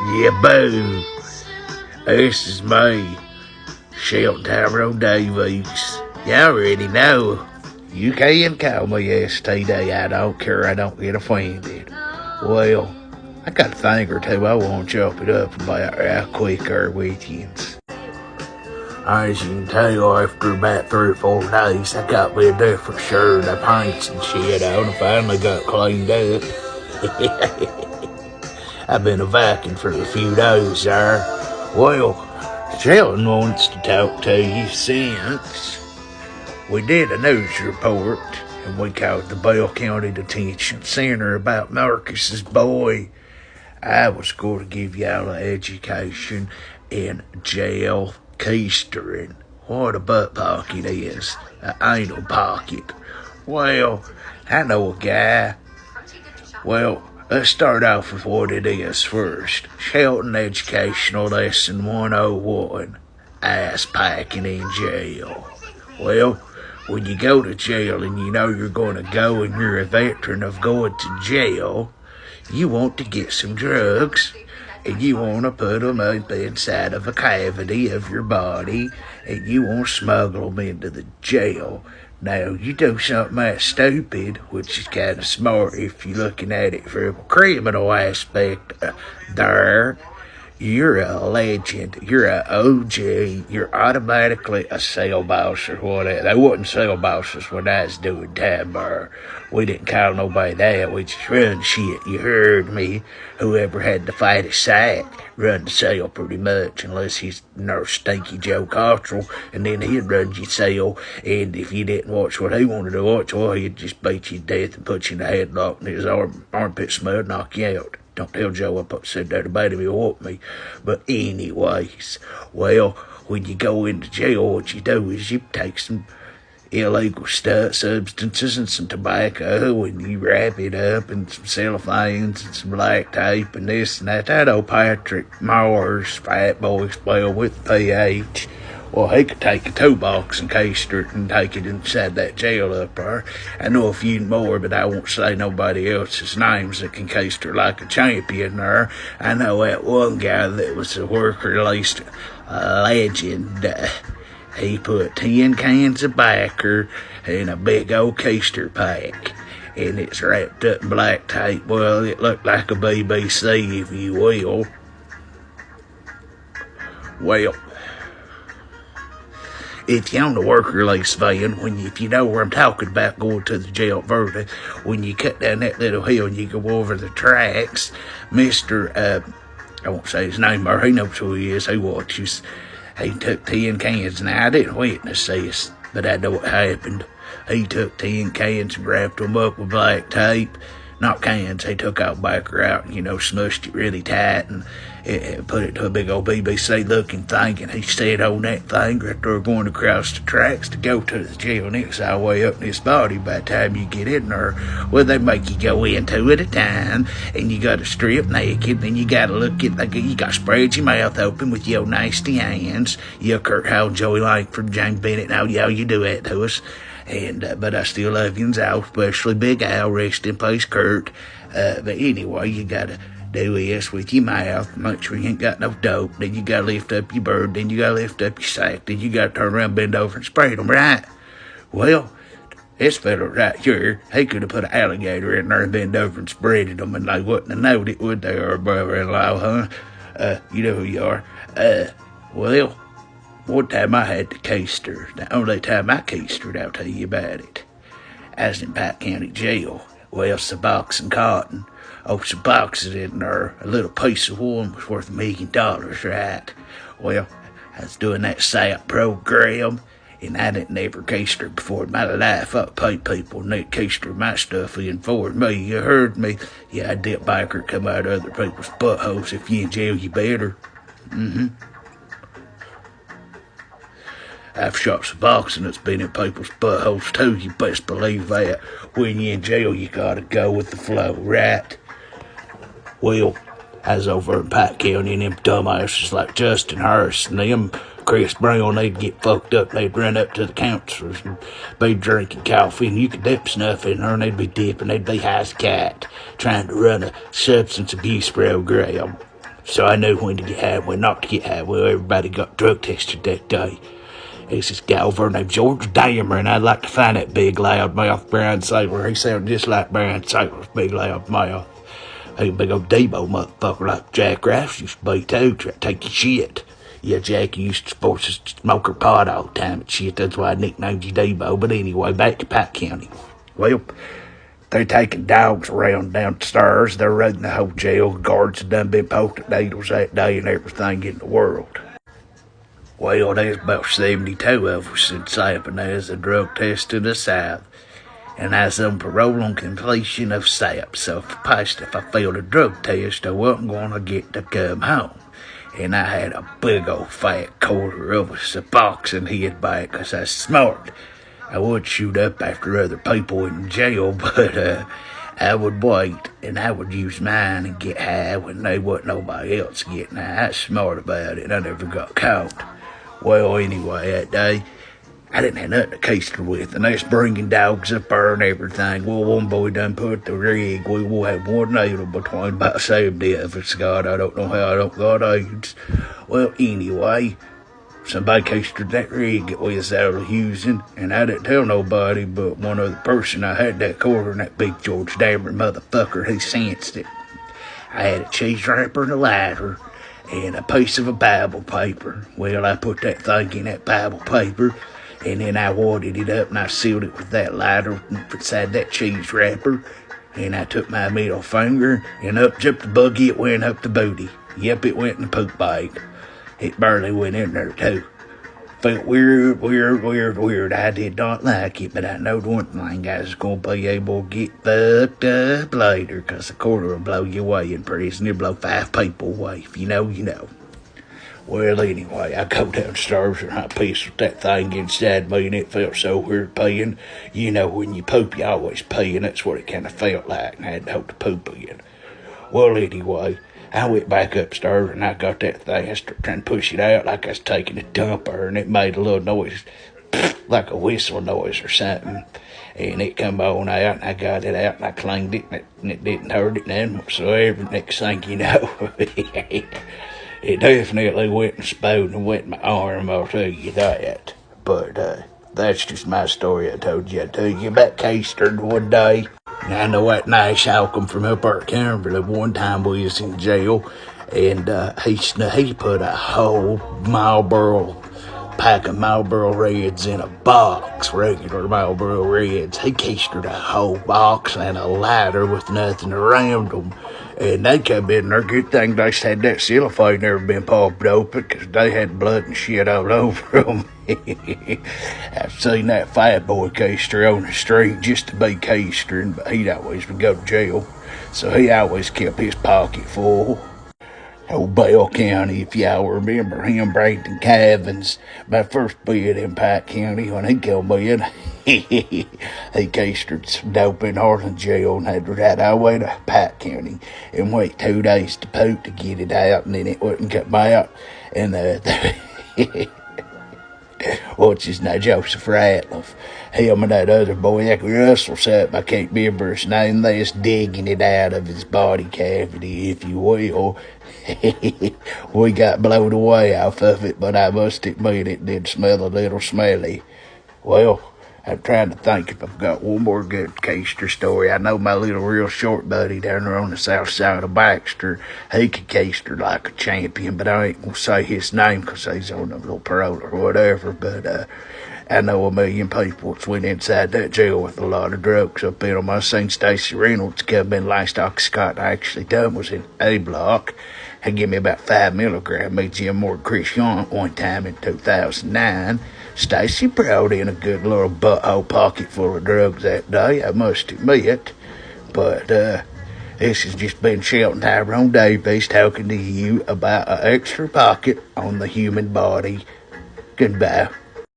Yeah, boo. This is me, Shelton Tyrone Davies. You already know. You can call me STD. I don't care. I don't get offended. Well, I got a thing or two I want to chop it up about real quick with you. As you can tell, after about 3 or 4 days, I got me a different shirt, the paints and shit on, and finally got cleaned up. I've been a vacuum for a few days there. Well, Shelton wants to talk to you since we did a news report and we called the Bell County Detention Center about Marcus's boy. I was going to give y'all an education in jail keistering. What a butt pocket is. An anal pocket. Well, I know a guy. Well, let's start off with what it is first. Shelton Educational Lesson 101. Ass packing in jail. Well, when you go to jail and you know you're going to go and you're a veteran of going to jail, you want to get some drugs and you want to put them up inside of a cavity of your body and you want to smuggle them into the jail. Now, you do something that stupid, which is kind of smart if you're looking at it from a criminal aspect there. You're a legend. You're an OG. You're automatically a cell boss or whatever. They wasn't cell bosses when I was doing time bar. We didn't call nobody that. We just run shit. You heard me. Whoever had the fattest sack run the cell pretty much, unless he's Nurse Stinky Joe Cottrell, and then he'd run your cell. And if you didn't watch what he wanted to watch, well, he'd just beat you to death and put you in a headlock and his armpit smell knock you out. Don't tell Joe I said that about him, he'll whoop me. But anyways, well, when you go into jail, what you do is you take some illegal substances and some tobacco and you wrap it up in some cellophanes and some black tape and this and that. That old Patrick Mars, fat boy spell with PH. Well, he could take a toolbox and caster it and take it inside that jail up there. I know a few more, but I won't say nobody else's names that can caster like a champion there. I know that one guy that was a work-released legend. He put 10 cans of backer in a big old caster pack, and it's wrapped up in black tape. Well, it looked like a BBC, if you will. Well, if you're on the work release van, if you know where I'm talking about going to the jail verdict, when you cut down that little hill and you go over the tracks, Mr. I won't say his name, or he knows who he is, he watches. He took 10 cans. Now, I didn't witness this, but I know what happened. He took 10 cans and wrapped them up with black tape. Not cans, he took out backer out and, smushed it really tight and put it to a big old BBC-looking thing, and he sat on that thing right there going across the tracks to go to the jail, and it's all the way up in his body by the time you get in there. Well, they make you go in 2 at a time, and you got to strip naked, and you got to look at, you got to spread your mouth open with your nasty hands. You Kurt Howell, Joey Langford, James Bennett, how you do that to us. And, but I still love you, Al, especially Big Al, rest in peace, Kurt. But anyway, you gotta do this with your mouth, make sure you ain't got no dope, then you gotta lift up your bird, then you gotta lift up your sack, then you gotta turn around, bend over, and spread them, right? Well, this fella right here, he could have put an alligator in there and bend over and spreaded them, and they wouldn't have known it, would they, or brother-in-law, huh? You know who you are. Well, one time I had to keister. The only time I keistered, I'll tell you about it. I was in Pike County Jail. Well, some box and cotton. Oh, some boxes in there. A little piece of one was worth $1 million, right? Well, I was doing that SAP program, and I didn't ever keister before in my life. I paid people and they keister my stuff in for me. You heard me? Yeah, I dip biker come out of other people's buttholes. If you in jail, you better. I've shot some boxing that's been in people's buttholes too, you best believe that. When you're in jail, you gotta go with the flow, right? Well, I was over in Pike County and them dumbasses like Justin Harris and them Chris Brown, they'd get fucked up, they'd run up to the counters and be drinking coffee, and you could dip snuff in there and they'd be high as a cat, trying to run a substance abuse program. So I knew when to get high and when not to get high. Well, everybody got drug tested that day. There's this guy over named George Damer, and I'd like to find that big loudmouth Brian Sailor. He sounded just like Brian Sailor's big loudmouth. Hey, big old Debo motherfucker like Jack Rice used to be too, try to take your shit. Yeah, Jackie used to support to smoke her pot all the time and shit. That's why I nicknamed you Debo. But anyway, back to Pike County. Well, they're taking dogs around downstairs. They're raiding the whole jail. Guards had done been poked at needles that day and everything in the world. Well, there's about 72 of us in Sappan as a drug test to the south. And I was on parole on completion of SAP. So if I failed a drug test, I wasn't going to get to come home. And I had a big old fat quarter of a Suboxone head back because I was smart. I would shoot up after other people in jail, but I would wait and I would use mine and get high when there wasn't nobody else getting high. I was smart about it. I never got caught. Well, anyway, that day, I didn't have nothing to keister with, and that's bringing dogs up there and everything. Well, one boy done put the rig. We will have one needle between about 70 of us. God, I don't know how I don't got AIDS. Well, anyway, somebody keistered that rig that we was out using, and I didn't tell nobody but one other person. I had that quarter and that big George Damer motherfucker. He sensed it. I had a cheese wrapper and a lighter and a piece of a Bible paper. Well, I put that thing in that Bible paper, and then I wadded it up and I sealed it with that lighter inside that cheese wrapper. And I took my middle finger, and up jumped the buggy. It went up the booty. Yep, it went in the poop bag. It barely went in there, too. Felt weird. I did not like it, but I know one thing, I was going to be able to get fucked up later, because a quarter will blow you away in prison. It'll blow 5 people away. If you know, you know. Well, anyway, I go downstairs and I pissed with that thing inside me, and it felt so weird peeing. You know, when you poop, you always pee, and that's what it kind of felt like, and I had to hold the poop in. Well, anyway, I went back upstairs and I got that thing. I started trying to push it out like I was taking a dumper, and it made a little noise, like a whistle noise or something. And it come on out, and I got it out, and I cleaned it, and it didn't hurt it none whatsoever. Next thing you know, it definitely went and spewed and went in my arm, I'll tell you that. But that's just my story I told you. I told you about Keistered one day. And I know that Nash Halcomb from up at Campbell. One time we was in jail, and he put a whole pack of Marlboro Reds in a box, regular Marlboro Reds. He keistered a whole box and a lighter with nothing around them. And they come in there, good thing they just had that cellophane never been popped open, because they had blood and shit all over them. I've seen that fat boy keister on the street just to be keistering, but he'd always would go to jail, so he always kept his pocket full. Old Bell County, if y'all remember him, Brandon Cavins, my first bid in Pike County, when he come in, he keistered some dope in Harlan jail and had to ride all the way to Pike County and wait 2 days to poop to get it out, and then it wouldn't come out. And what's his name, Joseph Ratliff, him and that other boy, that Russell something, I can't remember his name, they was digging it out of his body cavity, if you will. We got blown away off of it, but I must admit it did smell a little smelly. Well, I'm trying to think if I've got one more good keister story. I know my little real short buddy down there on the south side of Baxter, he could keister like a champion, but I ain't gonna say his name because he's on a little parole or whatever. But I know a million people that's went inside that jail with a lot of drugs up in them. I seen Stacy Reynolds come in last Scott I actually done was in A block. He gave me about 5 milligrams. Made Jim Moore Chris Young one time in 2009. Stacy brought in a good little butthole pocket full of drugs that day, I must admit. But this has just been Shelton Tyrone Davies talking to you about an extra pocket on the human body. Goodbye.